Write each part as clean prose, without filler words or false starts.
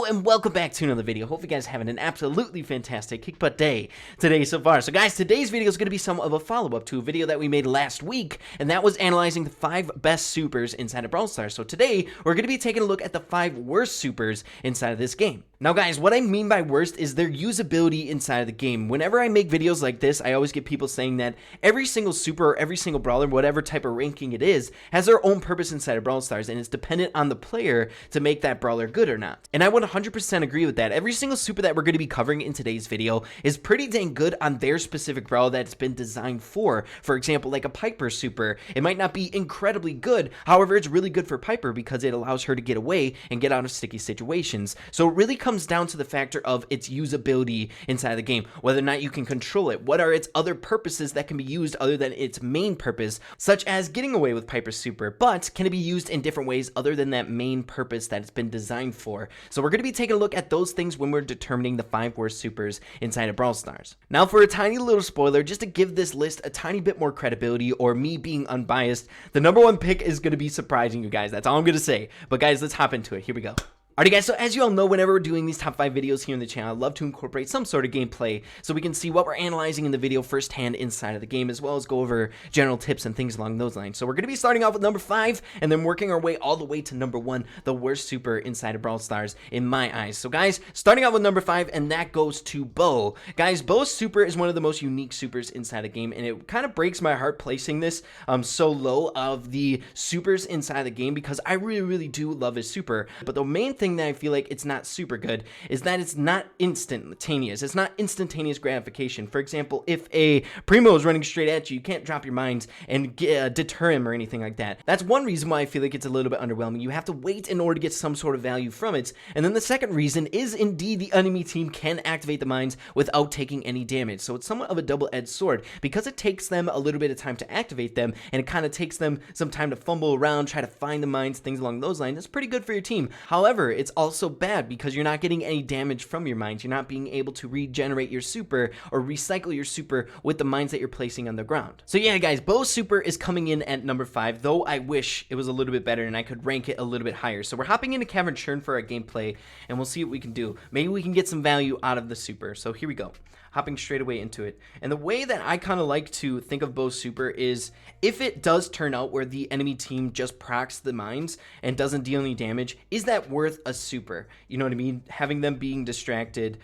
and welcome back to another video. Hope you guys are having an absolutely fantastic kick butt day today so far. So guys, today's video is going to be some of a follow-up to a video that we made last week, and that was analyzing the 5 best supers inside of Brawl Stars. So today, we're going to be taking a look at the 5 worst supers inside of this game. Now guys, what I mean by worst is their usability inside of the game. Whenever I make videos like this, I always get people saying that every single super or every single brawler, whatever type of ranking it is, has their own purpose inside of Brawl Stars, and it's dependent on the player to make that brawler good or not. And I would 100% agree with that. Every single super that we're going to be covering in today's video is pretty dang good on their specific brawler that it's been designed for. For example, like a Piper super, it might not be incredibly good, however, it's really good for Piper because it allows her to get away and get out of sticky situations. So it really comes down to the factor of its usability inside the game, whether or not you can control it. What are its other purposes that can be used other than its main purpose, such as getting away with Piper's super, but can it be used in different ways other than that main purpose that it's been designed for? So we're going to be taking a look at those things when we're determining the 5 worst supers inside of Brawl Stars. Now for a tiny little spoiler, just to give this list a tiny bit more credibility, or me being unbiased, the number 1 pick is going to be surprising you guys. That's all I'm going to say. But guys, let's hop into it. Here we go. Alright guys, so as you all know, whenever we're doing these top 5 videos here on the channel, I love to incorporate some sort of gameplay so we can see what we're analyzing in the video firsthand inside of the game, as well as go over general tips and things along those lines. So we're going to be starting off with number 5 and then working our way all the way to number 1, the worst super inside of Brawl Stars in my eyes. So guys, starting out with number 5, and that goes to Bo. Guys, Bo's super is one of the most unique supers inside the game, and it kind of breaks my heart placing this so low of the supers inside the game because I really do love his super. But the main thing that I feel like it's not super good is that it's not instantaneous. It's not instantaneous gratification. For example, if a Primo is running straight at you, you can't drop your mines and deter him or anything like that. That's one reason why I feel like it's a little bit underwhelming. You have to wait in order to get some sort of value from it. And then the second reason is indeed the enemy team can activate the mines without taking any damage. So it's somewhat of a double-edged sword because it takes them a little bit of time to activate them, and it kind of takes them some time to fumble around, try to find the mines, things along those lines. It's pretty good for your team. However, it's also bad because you're not getting any damage from your mines. You're not being able to regenerate your super or recycle your super with the mines that you're placing on the ground. So yeah guys, Bo's super is coming in at number 5, though I wish it was a little bit better and I could rank it a little bit higher. So we're hopping into Cavern Churn for our gameplay, and we'll see what we can do. Maybe we can get some value out of the super. So here we go, hopping straight away into it. And the way that I kind of like to think of Bo's super is if it does turn out where the enemy team just procs the mines and doesn't deal any damage, is that worth a super? You know what I mean? Having them being distracted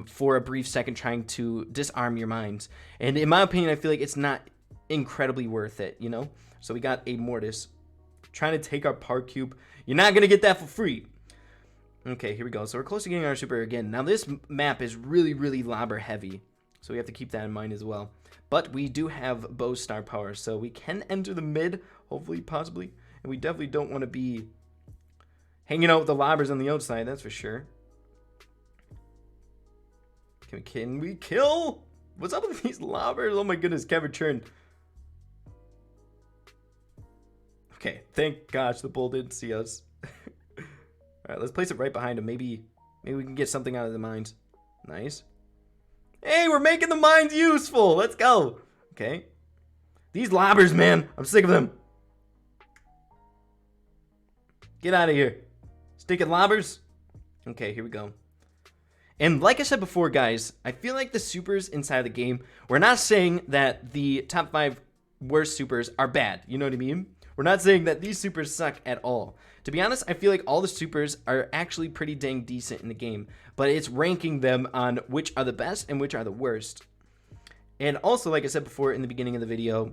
for a brief second trying to disarm your mines. And in my opinion, I feel like it's not incredibly worth it, you know? So we got a Mortis trying to take our Park Cube. You're not going to get that for free. Okay, here we go. So we're close to getting our super again. Now this map is really lobber heavy, so we have to keep that in mind as well. But we do have Bo's star power, so we can enter the mid, hopefully, possibly. And we definitely don't want to be hanging out with the lobbers on the outside, that's for sure. Can we kill? What's up with these lobbers? Oh my goodness, Cavern Churn. Okay, thank gosh the bull didn't see us. Alright, let's place it right behind him. Maybe we can get something out of the mines. Nice. Hey, we're making the mines useful. Let's go. Okay. These lobbers, man. I'm sick of them. Get out of here. Stinking lobbers. Okay, here we go. And like I said before, guys, I feel like the supers inside the game, we're not saying that the top 5 worst supers are bad. You know what I mean? We're not saying that these supers suck at all. To be honest, I feel like all the supers are actually pretty dang decent in the game, but it's ranking them on which are the best and which are the worst. And also, like I said before in the beginning of the video,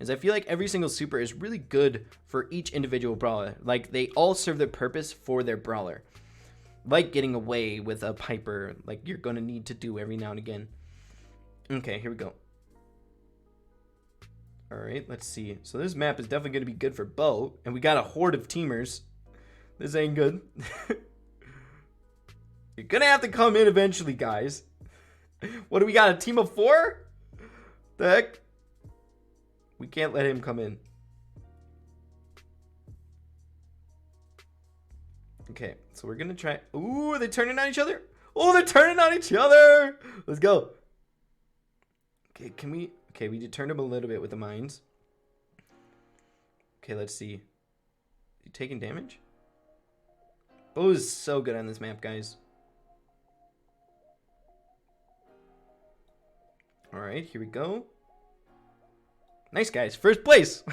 is I feel like every single super is really good for each individual brawler. Like, they all serve their purpose for their brawler. Like getting away with a Piper, like you're going to need to do every now and again. Okay, here we go. Alright, let's see. So this map is definitely going to be good for Bo. And we got a horde of teamers. This ain't good. You're going to have to come in eventually, guys. What do we got? A team of 4? The heck? We can't let him come in. Okay, so we're going to try. Ooh, are they turning on each other? Oh, they're turning on each other. Let's go. Okay, can we... Okay, we deterred him a little bit with the mines. Okay, let's see. You taking damage? Bo is so good on this map, guys. All right, here we go. Nice, guys. First place.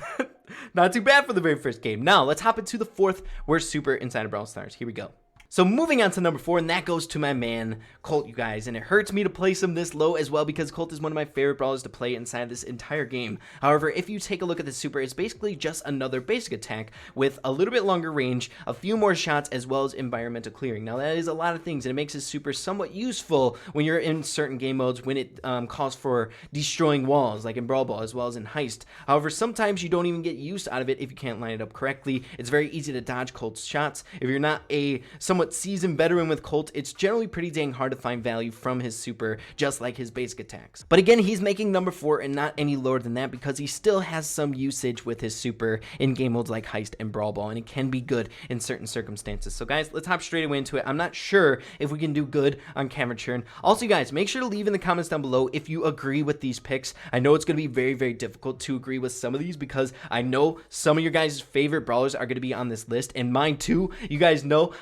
Not too bad for the very first game. Now, let's hop into the 4th worst super inside of Brawl Stars. Here we go. So moving on to number 4, and that goes to my man, Colt, you guys. And it hurts me to place him this low as well because Colt is one of my favorite brawlers to play inside this entire game. However, if you take a look at the super, it's basically just another basic attack with a little bit longer range, a few more shots, as well as environmental clearing. Now, that is a lot of things, and it makes this super somewhat useful when you're in certain game modes when it calls for destroying walls, like in Brawl Ball, as well as in Heist. However, sometimes you don't even get use out of it if you can't line it up correctly. It's very easy to dodge Colt's shots. If you're not a somewhat seasoned veteran with Colt, it's generally pretty dang hard to find value from his super, just like his basic attacks. But again, he's making number 4 and not any lower than that because he still has some usage with his super in game modes like Heist and Brawl Ball, and it can be good in certain circumstances. So guys, let's hop straight away into it. I'm not sure if we can do good on camera churn. Also, guys, make sure to leave in the comments down below if you agree with these picks. I know it's going to be very, very difficult to agree with some of these because I know some of your guys' favorite brawlers are going to be on this list, and mine too. You guys know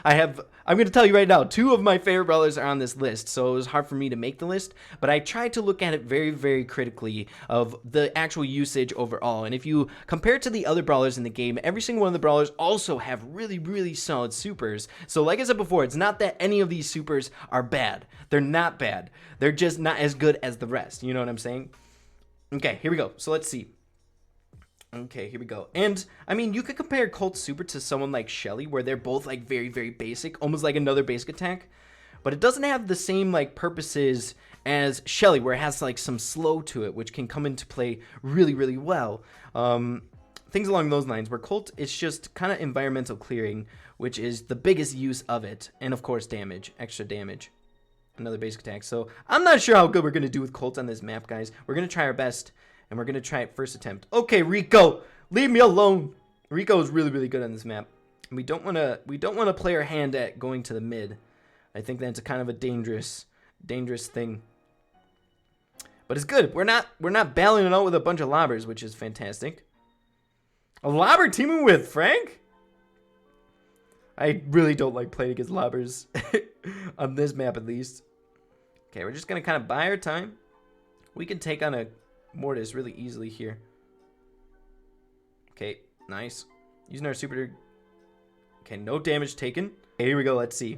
I'm going to tell you right now, 2 of my favorite brawlers are on this list, so it was hard for me to make the list, but I tried to look at it very, very critically of the actual usage overall. And if you compare it to the other brawlers in the game, every single one of the brawlers also have really, really solid supers. So like I said before, it's not that any of these supers are bad. They're not bad. They're just not as good as the rest. You know what I'm saying? Okay, here we go. So let's see. Okay, here we go. And I mean, you could compare Colt's super to someone like Shelly, where they're both like very, very basic, almost like another basic attack, but it doesn't have the same like purposes as Shelly, where it has like some slow to it, which can come into play really, really well. Things along those lines, where Colt is just kind of environmental clearing, which is the biggest use of it, and of course damage, extra damage, another basic attack. So I'm not sure how good we're gonna do with Colt on this map, guys. We're gonna try our best. And we're going to try it first attempt. Okay, Rico, leave me alone. Rico is really, really good on this map. And we don't want to play our hand at going to the mid. I think that's a kind of a dangerous thing. But it's good. We're not battling it out with a bunch of lobbers, which is fantastic. A lobber teaming with Frank? I really don't like playing against lobbers on this map, at least. Okay, we're just going to kind of buy our time. We can take on a Mortis really easily here. Okay, nice. Using our super. Okay, no damage taken. Okay, here we go. Let's see.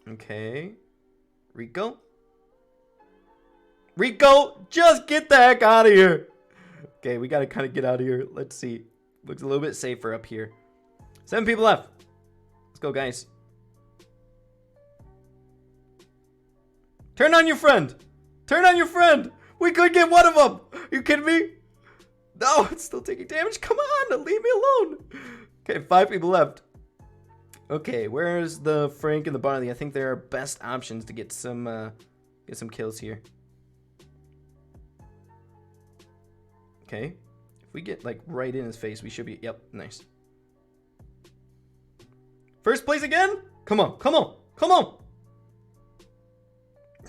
Okay. Rico, just get the heck out of here. Okay, we got to kind of get out of here. Let's see. Looks a little bit safer up here. 7 people left. Let's go, guys. Turn on your friend. Turn on your friend. We could get one of them. Are you kidding me? No, it's still taking damage. Come on, leave me alone. Okay, 5 people left. Okay, where's the Frank and the Barley? I think they're our best options to get some kills here. Okay, if we get like right in his face, we should be. Yep, nice. First place again? Come on, come on, come on.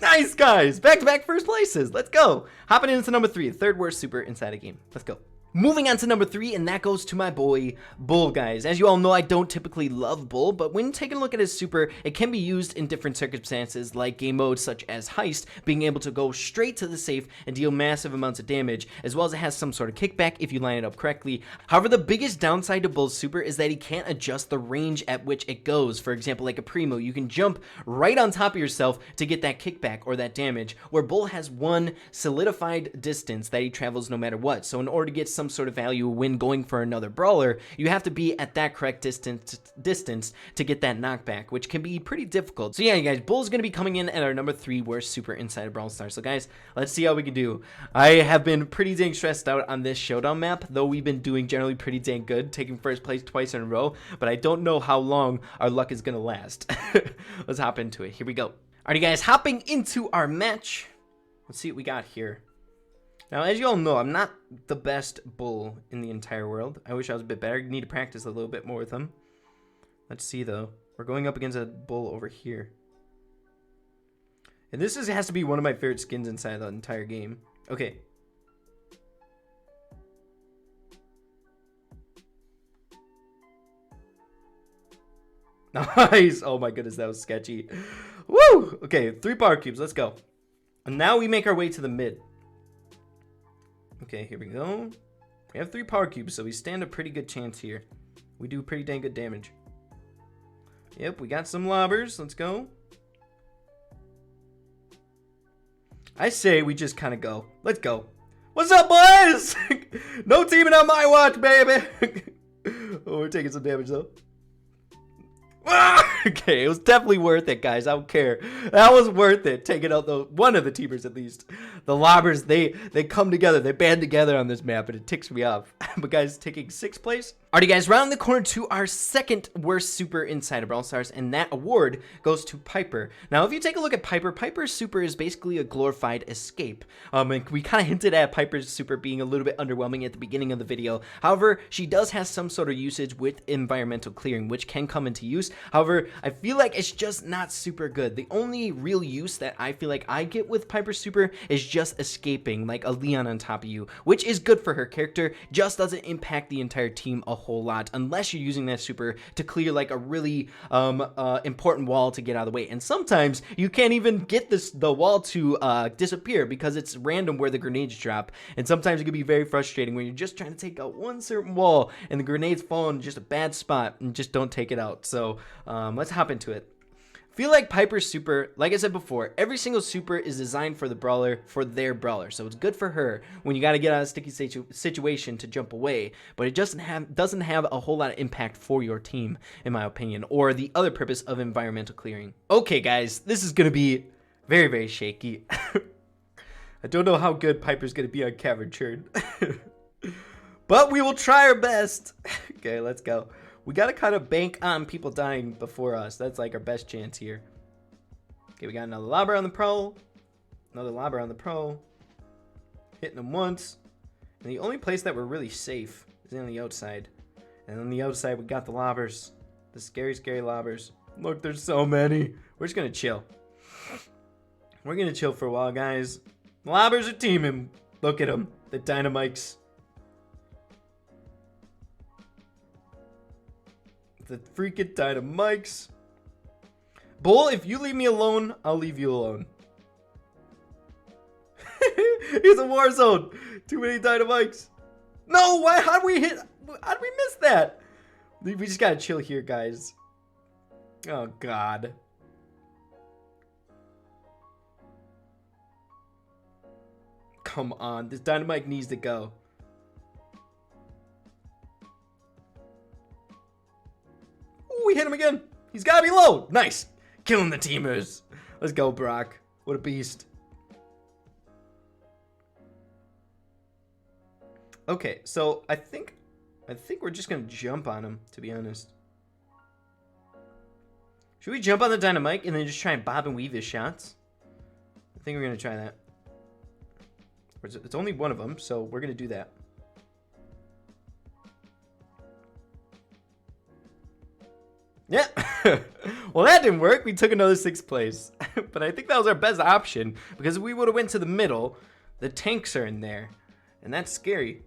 Nice, guys. Back-to-back first places. Let's go. Hopping into number 3, the 3rd worst super inside a game. Let's go. Moving on to number 3, and that goes to my boy, Bull, guys. As you all know, I don't typically love Bull, but when taking a look at his super, it can be used in different circumstances, like game modes such as Heist, being able to go straight to the safe and deal massive amounts of damage, as well as it has some sort of kickback if you line it up correctly. However, the biggest downside to Bull's super is that he can't adjust the range at which it goes. For example, like a Primo, you can jump right on top of yourself to get that kickback or that damage, where Bull has one solidified distance that he travels no matter what. So in order to get some sort of value when going for another brawler, you have to be at that correct distance to get that knockback, which can be pretty difficult. So yeah, you guys, Bull's going to be coming in at our number 3 worst super inside of Brawl Stars. So guys, let's see how we can do. I have been pretty dang stressed out on this showdown map, though we've been doing generally pretty dang good, taking first place twice in a row, but I don't know how long our luck is going to last. Let's hop into it. Here we go. Alrighty, guys, hopping into our match. Let's see what we got here. Now, as you all know, I'm not the best Bull in the entire world. I wish I was a bit better. I need to practice a little bit more with him. Let's see, though. We're going up against a Bull over here. And this has to be one of my favorite skins inside the entire game. Okay. Nice. Oh my goodness, that was sketchy. Woo! Okay, 3 power cubes. Let's go. And now we make our way to the mid. Okay, here we go. We have 3 power cubes, so we stand a pretty good chance here. We do pretty dang good damage. Yep, we got some lobbers. Let's go. I say we just kind of go. Let's go. What's up, boys? No teaming on my watch, baby. Oh, we're taking some damage, though. Okay, it was definitely worth it, guys. I don't care. That was worth it. Taking out one of the teamers, at least. The lobbers, they come together. They band together on this map, and it ticks me off. But guys, taking 6th place. Alrighty, guys, round the corner to our 2nd worst super inside of Brawl Stars, and that award goes to Piper. Now, if you take a look at Piper, Piper's super is basically a glorified escape. And we kind of hinted at Piper's super being a little bit underwhelming at the beginning of the video. However, she does have some sort of usage with environmental clearing, which can come into use. However, I feel like it's just not super good. The only real use that I feel like I get with Piper's super is just escaping, like a Leon on top of you, which is good for her character, just doesn't impact the entire team a whole lot unless you're using that super to clear like a really important wall to get out of the way. And sometimes you can't even get the wall to disappear because it's random where the grenades drop. And sometimes it can be very frustrating when you're just trying to take out one certain wall and the grenades fall in just a bad spot and just don't take it out. So let's hop into it. Feel like Piper's super, like I said before, every single super is designed for the brawler, for their brawler. So it's good for her when you got to get out of a sticky situation to jump away. But it doesn't have a whole lot of impact for your team, in my opinion, or the other purpose of environmental clearing. Okay, guys, this is going to be very, very shaky. I don't know how good Piper's going to be on Cavern Churn. But we will try our best. Okay, let's go. We got to kind of bank on people dying before us. That's like our best chance here. Okay, we got another lobber on the pro. Another lobber on the pro. Hitting them once. And the only place that we're really safe is on the outside. And on the outside, we got the lobbers. The scary, scary lobbers. Look, there's so many. We're just going to chill. We're going to chill for a while, guys. The lobbers are teaming. Look at them. The dynamites. The freaking dynamites. Bull, if you leave me alone, I'll leave you alone. He's a war zone. Too many dynamites. No, why? How'd we miss that? We just gotta chill here, guys. Oh, God. Come on. This dynamite needs to go. We hit him again. He's gotta be low. Nice. Killing the teamers. Let's go, Brock. What a beast. Okay, so I think we're just gonna jump on him, to be honest. Should we jump on the dynamite and then just try and bob and weave his shots? I think we're gonna try that. It's only one of them, so we're gonna do that. Yeah. Well, that didn't work. We took another 6th place. But I think that was our best option because if we would have went to the middle, the tanks are in there. And that's scary.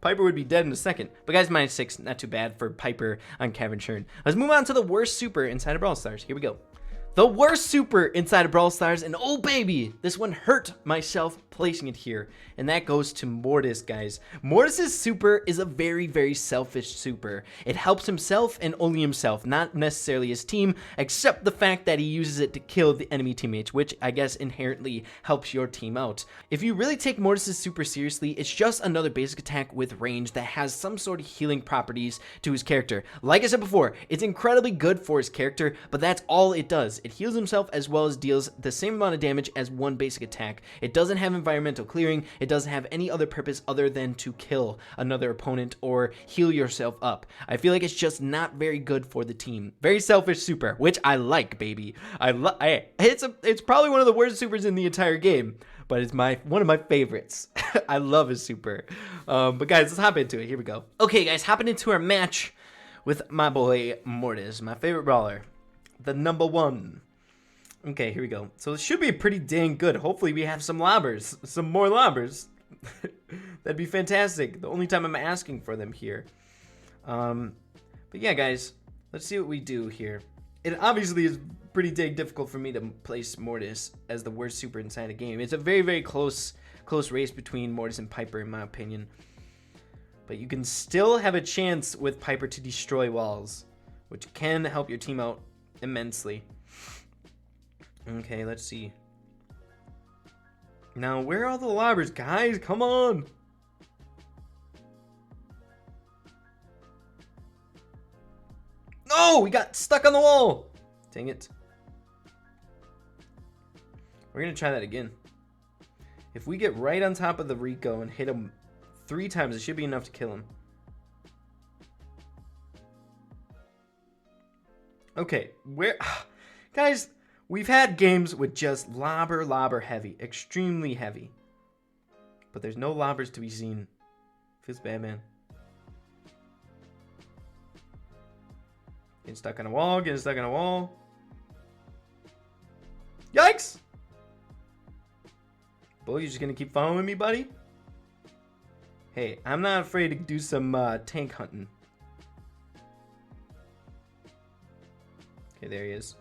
Piper would be dead in a second. But guys, -6, not too bad for Piper on Cavern Churn. Let's move on to the worst super inside of Brawl Stars. Here we go. The worst super inside of Brawl Stars, and oh baby, this one hurt myself placing it here, and that goes to Mortis, guys. Mortis's super is a very, very selfish super. It helps himself and only himself, not necessarily his team, except the fact that he uses it to kill the enemy teammates, which I guess inherently helps your team out. If you really take Mortis's super seriously, it's just another basic attack with range that has some sort of healing properties to his character. Like I said before, it's incredibly good for his character, but that's all it does. It heals himself as well as deals the same amount of damage as one basic attack. It doesn't have environmental clearing. It doesn't have any other purpose other than to kill another opponent or heal yourself up. I feel like it's just not very good for the team. Very selfish super, which I like, baby. It's probably one of the worst supers in the entire game, but it's one of my favorites. I love his super. But guys, let's hop into it. Here we go. Okay, guys, hopping into our match with my boy Mortis, my favorite brawler. The #1. Okay, here we go. So it should be pretty dang good. Hopefully we have some lobbers. Some more lobbers. That'd be fantastic. The only time I'm asking for them here. But yeah, guys. Let's see what we do here. it obviously is pretty dang difficult for me to place Mortis as the worst super inside the game. It's a very, very close race between Mortis and Piper, in my opinion. But you can still have a chance with Piper to destroy walls, which can help your team out immensely. Okay, let's see. Now, where are all the lobbers, guys? Come on! No! We got stuck on the wall! Dang it. We're gonna try that again. If we get right on top of the Rico and hit him 3 times, it should be enough to kill him. Okay, where... Guys, we've had games with just lobber heavy. Extremely heavy. But there's no lobbers to be seen. Feels bad, man. Getting stuck on a wall, getting stuck on a wall. Yikes! Bull, you just gonna keep following me, buddy? Hey, I'm not afraid to do some tank hunting. Okay, there he is.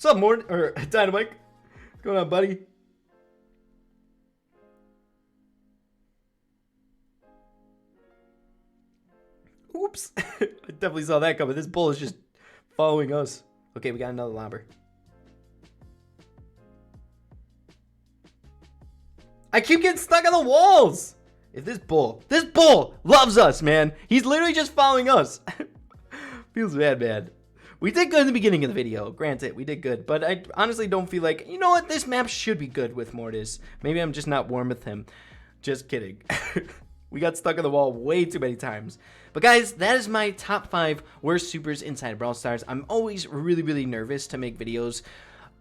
What's up, Dynamite? What's going on, buddy? Oops. I definitely saw that coming. This bull is just following us. Okay, we got another lobber. I keep getting stuck on the walls. If this bull loves us, man. He's literally just following us. Feels bad, man. We did good in the beginning of the video. Granted, we did good. But I honestly don't feel like, you know what? This map should be good with Mortis. Maybe I'm just not warm with him. Just kidding. We got stuck on the wall way too many times. But guys, that is my top 5 worst supers inside Brawl Stars. I'm always really nervous to make videos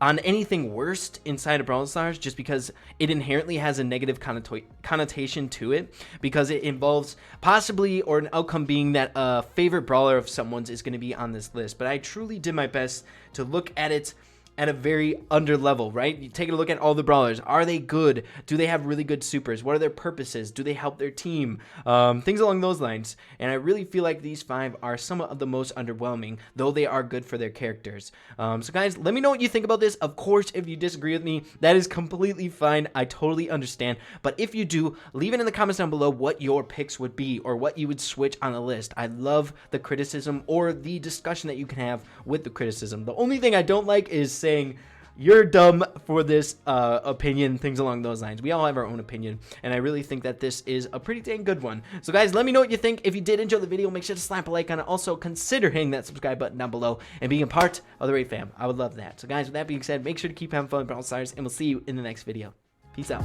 on anything worst inside of Brawl Stars, just because it inherently has a negative connotation to it, because it involves possibly, or an outcome being that a favorite brawler of someone's is going to be on this list. But I truly did my best to look at it at a very under level, right? You take a look at all the brawlers. Are they good? Do they have really good supers? What are their purposes? Do they help their team? Things along those lines. And I really feel like these 5 are some of the most underwhelming, though they are good for their characters. So guys, let me know what you think about this. Of course, if you disagree with me, that is completely fine. I totally understand. But if you do, leave it in the comments down below what your picks would be, or what you would switch on the list. I love the criticism, or the discussion that you can have with the criticism. The only thing I don't like is saying you're dumb for this opinion, things along those lines. We all have our own opinion, and I really think that this is a pretty dang good one. So guys, let me know what you think. If you did enjoy the video, make sure to slap a like on it. Also, consider hitting that subscribe button down below and being a part of the Raid fam. I would love that. So guys, with that being said, make sure to keep having fun with Brawl Stars, and we'll see you in the next video. Peace out.